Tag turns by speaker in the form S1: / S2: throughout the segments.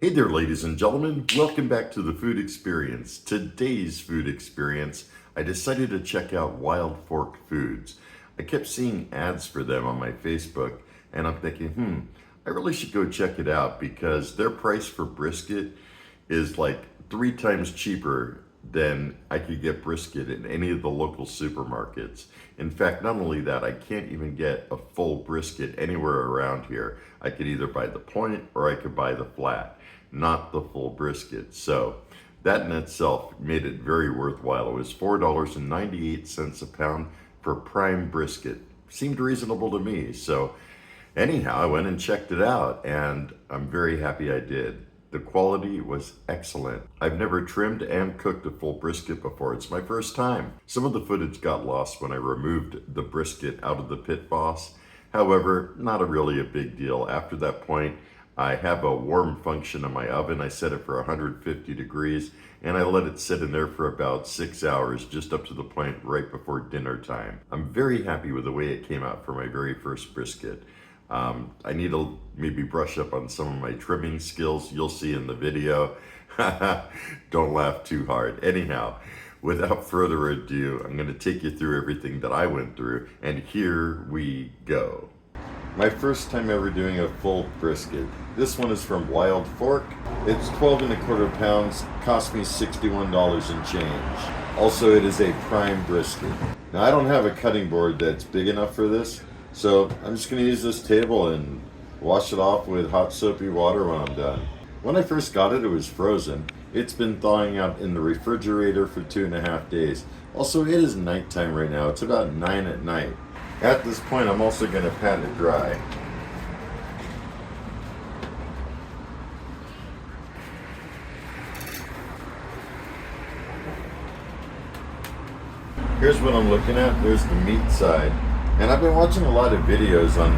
S1: Hey there, ladies and gentlemen. Welcome back to the Food Experience. Today's Food Experience, I decided to check out Wild Fork Foods. I kept seeing ads for them on my Facebook, and I'm thinking, I really should go check it out because their price for brisket is like 3 times cheaper than I could get brisket in any of the local supermarkets. In fact, not only that, I can't even get a full brisket anywhere around here. I could either buy the point or I could buy the flat, not the full brisket. So that in itself made it very worthwhile. It was $4.98 a pound for Prime Brisket. Seemed reasonable to me. So anyhow, I went and checked it out, and I'm very happy I did. The quality was excellent. I've never trimmed and cooked a full brisket before. It's my first time. Some of the footage got lost when I removed the brisket out of the pit boss. However, not really a big deal. After that point, I have a warm function in my oven. I set it for 150 degrees, and I let it sit in there for about 6 hours, just up to the point right before dinner time. I'm very happy with the way it came out for my very first brisket. I need to maybe brush up on some of my trimming skills. You'll see in the video. Don't laugh too hard. Anyhow, without further ado, I'm going to take you through everything that I went through, and here we go. My first time ever doing a full brisket. This one is from Wild Fork. It's 12¼ pounds, cost me $61 and change. Also, it is a prime brisket. Now, I don't have a cutting board that's big enough for this, so I'm just going to use this table and wash it off with hot soapy water when I'm done. When I first got it, it was frozen. It's been thawing out in the refrigerator for 2.5 days. Also, it is nighttime right now. It's about 9 at night. At this point, I'm also going to pat it dry. Here's what I'm looking at. There's the meat side. And I've been watching a lot of videos on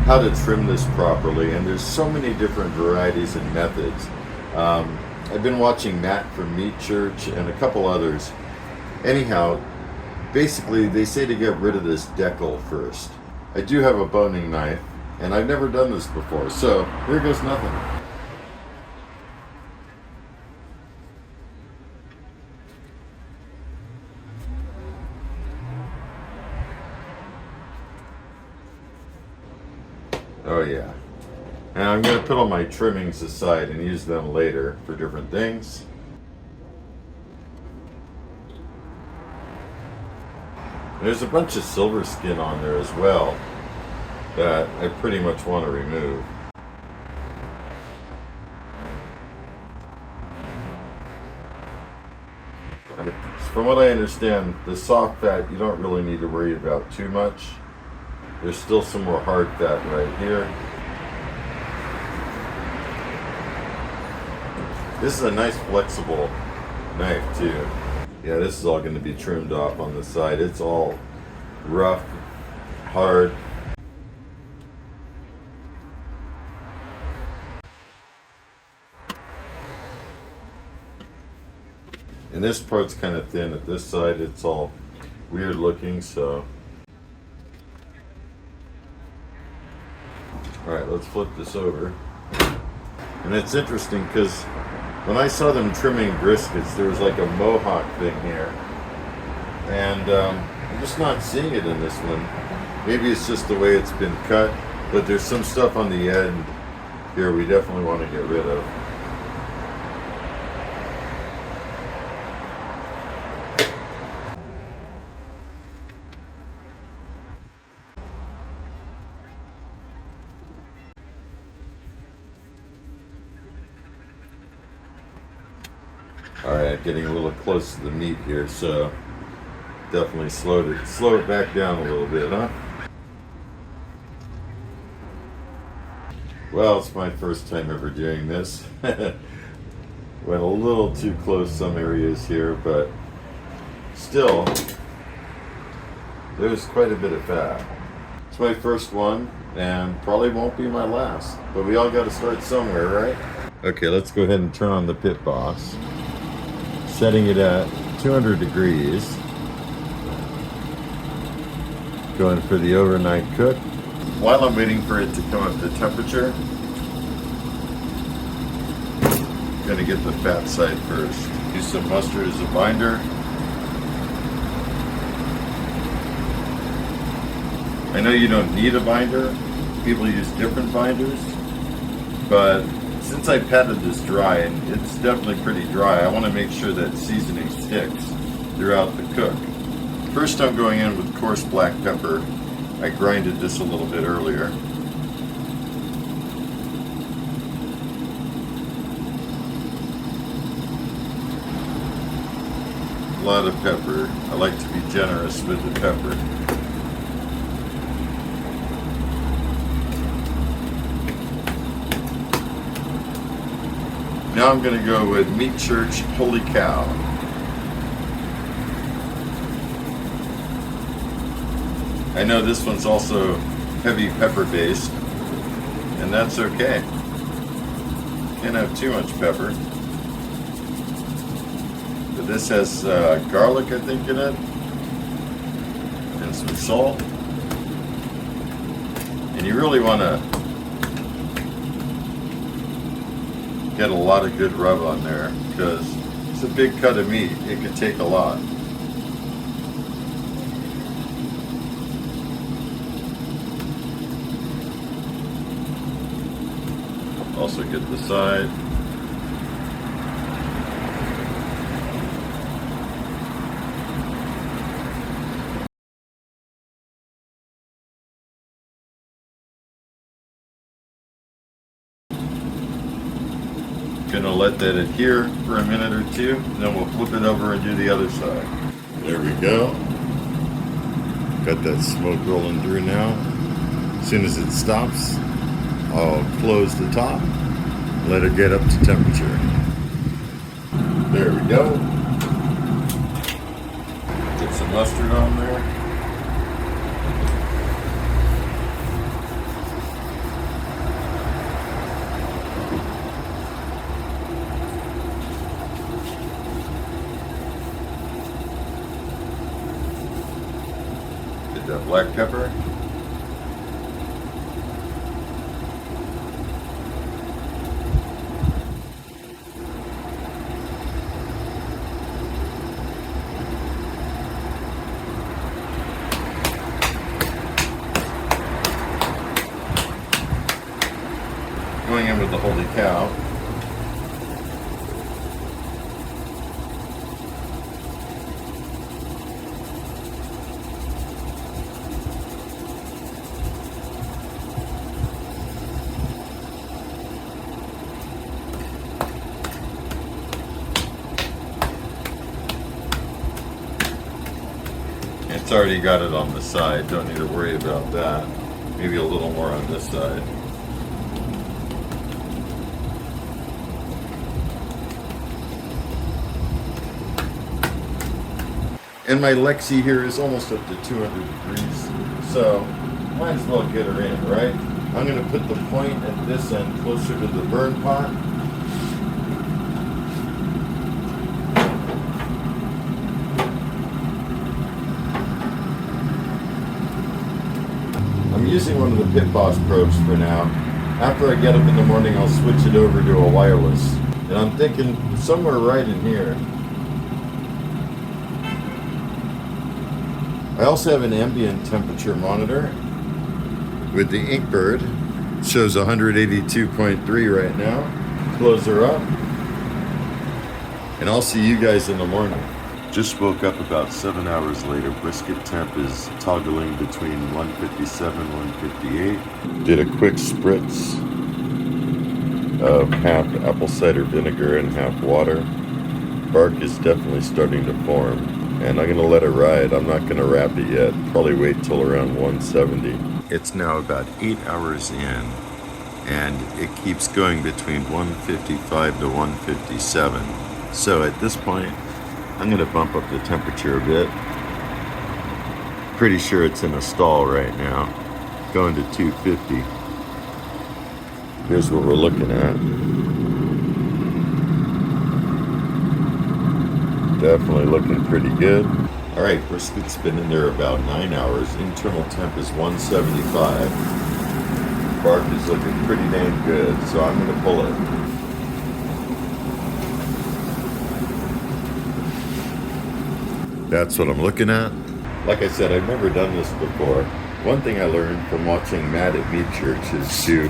S1: how to trim this properly, and there's so many different varieties and methods. I've been watching Matt from Meat Church and a couple others. Anyhow, basically they say to get rid of this decal first. I do have a boning knife, and I've never done this before, so here goes nothing. Oh yeah. And I'm going to put all my trimmings aside and use them later for different things. There's a bunch of silver skin on there as well that I pretty much want to remove. From what I understand, the soft fat you don't really need to worry about too much. There's still some more hard fat right here. This is a nice flexible knife too. Yeah, this is all going to be trimmed off on the side. It's all rough, hard. And this part's kind of thin at this side. It's all weird looking, so. Alright, let's flip this over. And it's interesting because when I saw them trimming briskets, there was like a mohawk thing here. And I'm just not seeing it in this one. Maybe it's just the way it's been cut, but there's some stuff on the end here we definitely want to get rid of. Alright, getting a little close to the meat here, so definitely slow it back down a little bit, huh? Well, it's my first time ever doing this. Went a little too close some areas here, but still, there's quite a bit of fat. It's my first one, and probably won't be my last, but we all got to start somewhere, right? Okay, let's go ahead and turn on the pit boss. Setting it at 200 degrees. Going for the overnight cook. While I'm waiting for it to come up to temperature, Gonna get the fat side first. Use some mustard as a binder. I know you don't need a binder. People use different binders, but since I patted this dry, and it's definitely pretty dry, I want to make sure that seasoning sticks throughout the cook. First, I'm going in with coarse black pepper. I grinded this a little bit earlier. A lot of pepper. I like to be generous with the pepper. Now I'm going to go with Meat Church Holy Cow. I know this one's also heavy pepper based, and that's okay. Can't have too much pepper. But this has garlic, I think, in it, and some salt. And you really want to get a lot of good rub on there, because it's a big cut of meat. It could take a lot. Also get the side. Gonna let that adhere for a minute or two, and then we'll flip it over and do the other side. There we go. Got that smoke rolling through now. As soon as it stops, I'll close the top, let it get up to temperature. There we go. Get some mustard on there. Get that black pepper. Going in with the Holy Cow. It's already got it on the side, don't need to worry about that. Maybe a little more on this side. And my Lexi here is almost up to 200 degrees, so might as well get her in, right? I'm going to put the point at this end closer to the burn pot. I'm using one of the Pit Boss probes for now. After I get up in the morning, I'll switch it over to a wireless. And I'm thinking somewhere right in here. I also have an ambient temperature monitor with the Inkbird. It shows 182.3 right now. Close her up. And I'll see you guys in the morning. Just woke up about 7 hours later. Brisket temp is toggling between 157, 158. Did a quick spritz of half apple cider vinegar and half water. Bark is definitely starting to form. And I'm gonna let it ride. I'm not gonna wrap it yet. Probably wait till around 170. It's now about 8 hours in, and it keeps going between 155 to 157. So at this point, I'm gonna bump up the temperature a bit. Pretty sure it's in a stall right now. Going to 250. Here's what we're looking at. Definitely looking pretty good. All right, brisket's been in there about 9 hours. Internal temp is 175. Bark is looking pretty dang good, so I'm gonna pull it. That's what I'm looking at. Like I said, I've never done this before. One thing I learned from watching Matt at Meat Church is to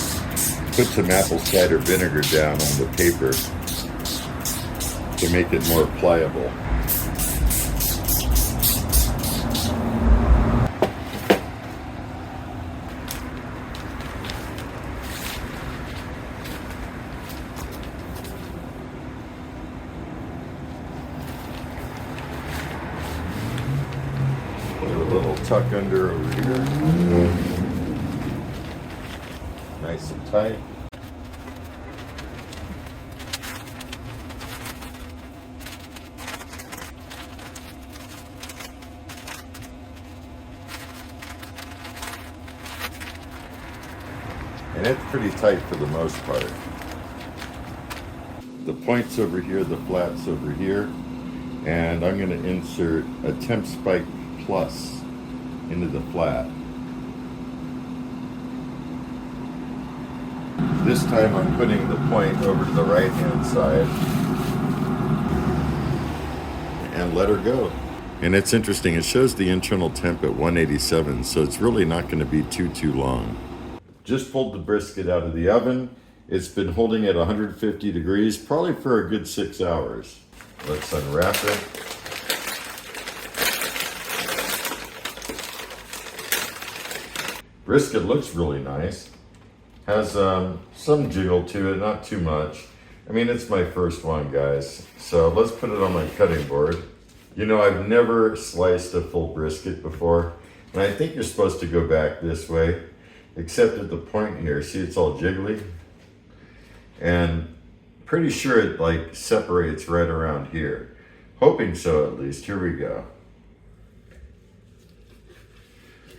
S1: put some apple cider vinegar down on the paper to make it more pliable. Put a little tuck under over here. Nice and tight. And it's pretty tight for the most part. The point's over here, the flat's over here. And I'm going to insert a temp spike plus into the flat. This time I'm putting the point over to the right hand side and let her go. And it's interesting, it shows the internal temp at 187, so it's really not going to be too long. Just pulled the brisket out of the oven. It's been holding at 150 degrees, probably for a good 6 hours. Let's unwrap it. Brisket looks really nice. Has some jiggle to it, not too much. I mean, it's my first one, guys. So let's put it on my cutting board. You know, I've never sliced a full brisket before, and I think you're supposed to go back this way, except at the point here. See, it's all jiggly. And pretty sure it like separates right around here. Hoping so, at least. Here we go.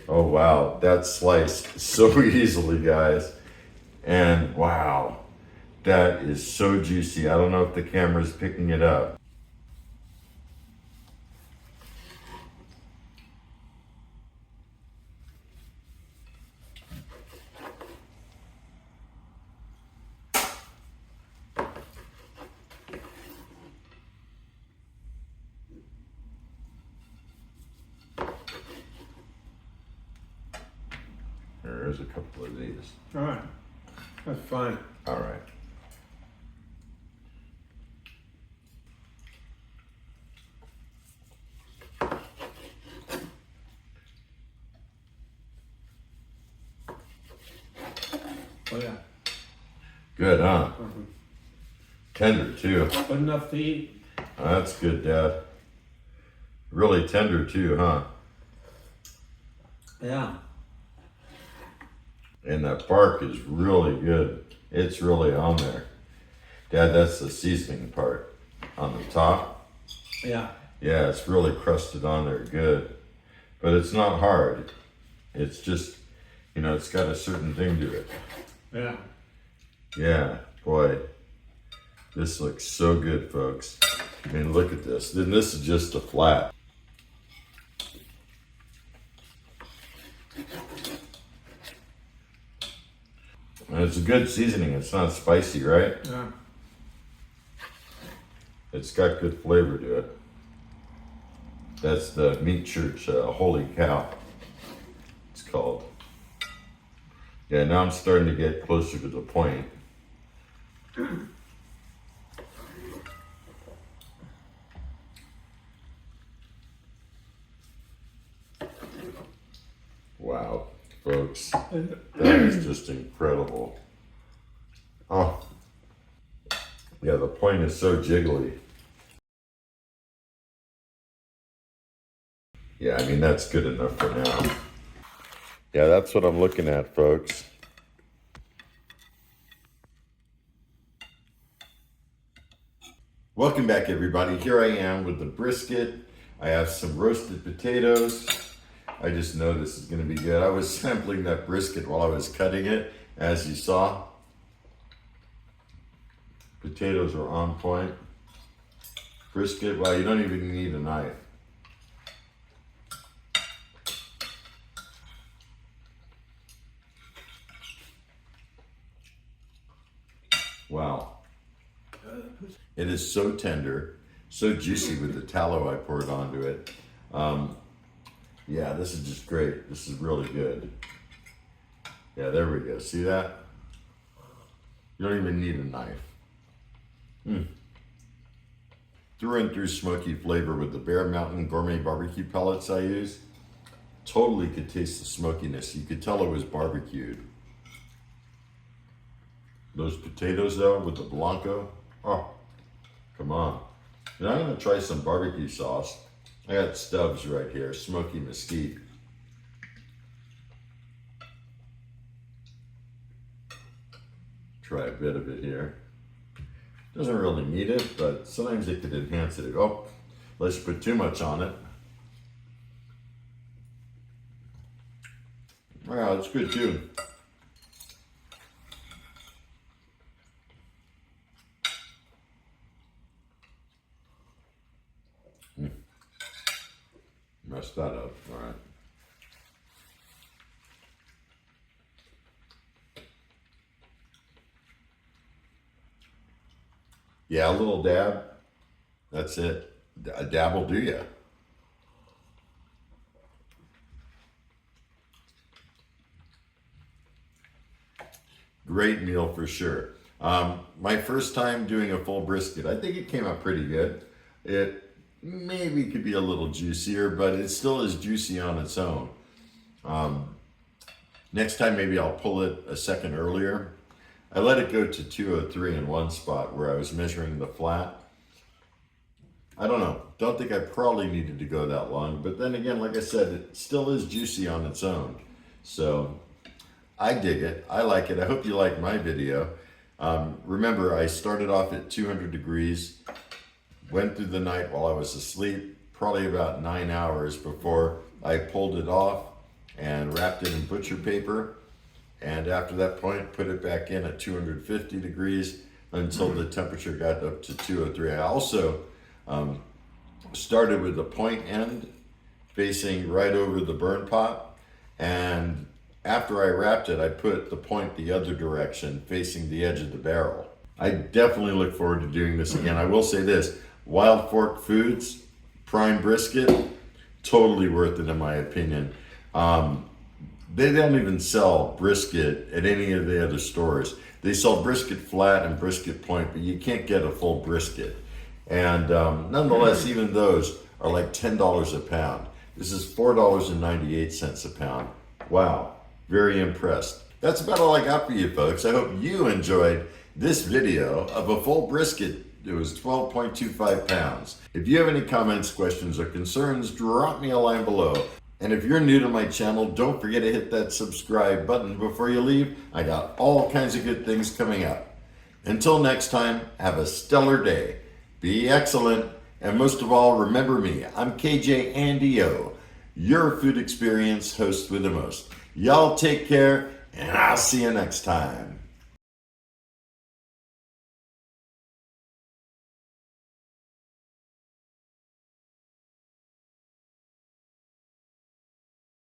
S1: Oh wow, that sliced so easily, guys. And wow, that is so juicy. I don't know if the camera's picking it up. There's a couple of these.
S2: All right, that's fine.
S1: All right.
S2: Oh yeah.
S1: Good, huh? Tender too.
S2: Good enough to eat.
S1: That's good, Dad. Really tender too, huh?
S2: Yeah.
S1: And that bark is really good. It's really on there. Dad, that's the seasoning part on the top.
S2: Yeah.
S1: Yeah, it's really crusted on there good. But it's not hard. It's just, you know, it's got a certain thing to it.
S2: Yeah.
S1: Yeah, boy. This looks so good, folks. I mean, look at this. Then this is just a flat. And it's a good seasoning. It's not spicy, right?
S2: Yeah.
S1: It's got good flavor to it. That's the Meat Church Holy Cow, it's called. Yeah, now I'm starting to get closer to the point. Wow, folks, that is just incredible. Oh, yeah, the point is so jiggly. Yeah, I mean, that's good enough for now. Yeah, that's what I'm looking at, folks. Welcome back, everybody. Here I am with the brisket. I have some roasted potatoes. I just know this is going to be good. I was sampling that brisket while I was cutting it, as you saw. Potatoes are on point. Brisket, well, you don't even need a knife. Wow. It is so tender, so juicy with the tallow I poured onto it. Yeah, this is just great. This is really good. Yeah, there we go. See that? You don't even need a knife. Through and through smoky flavor with the Bear Mountain Gourmet barbecue pellets I use. Totally could taste the smokiness. You could tell it was barbecued. Those potatoes though with the Blanco, oh, come on. Now I'm gonna try some barbecue sauce. I got Stubbs right here, smoky mesquite. Try a bit of it here. Doesn't really need it, but sometimes it could enhance it. Oh, let's put too much on it. Yeah, it's good too. Messed that up. All right. Yeah, a little dab. That's it. A dab will do ya. Great meal for sure. My first time doing a full brisket, I think it came out pretty good. It maybe could be a little juicier, but it still is juicy on its own. Next time, maybe I'll pull it a second earlier. I let it go to 203 in one spot where I was measuring the flat. I don't know. Don't think I probably needed to go that long. But then again, like I said, it still is juicy on its own. So I dig it. I like it. I hope you like my video. Remember, I started off at 200 degrees, went through the night while I was asleep, probably about 9 hours before I pulled it off and wrapped it in butcher paper. And after that point, put it back in at 250 degrees until the temperature got up to 203. I also started with the point end facing right over the burn pot. And after I wrapped it, I put the point the other direction facing the edge of the barrel. I definitely look forward to doing this again. I will say this, Wild Fork Foods, Prime Brisket, totally worth it in my opinion. They don't even sell brisket at any of the other stores. They sell brisket flat and brisket point, but you can't get a full brisket. And nonetheless, even those are like $10 a pound. This is $4.98 a pound. Wow, very impressed. That's about all I got for you folks. I hope you enjoyed this video of a full brisket. It was 12.25 pounds. If you have any comments, questions, or concerns, drop me a line below. And if you're new to my channel, don't forget to hit that subscribe button before you leave. I got all kinds of good things coming up. Until next time, have a stellar day. Be excellent. And most of all, remember me. I'm KJ Andy O, your food experience host with the most. Y'all take care, and I'll see you next time.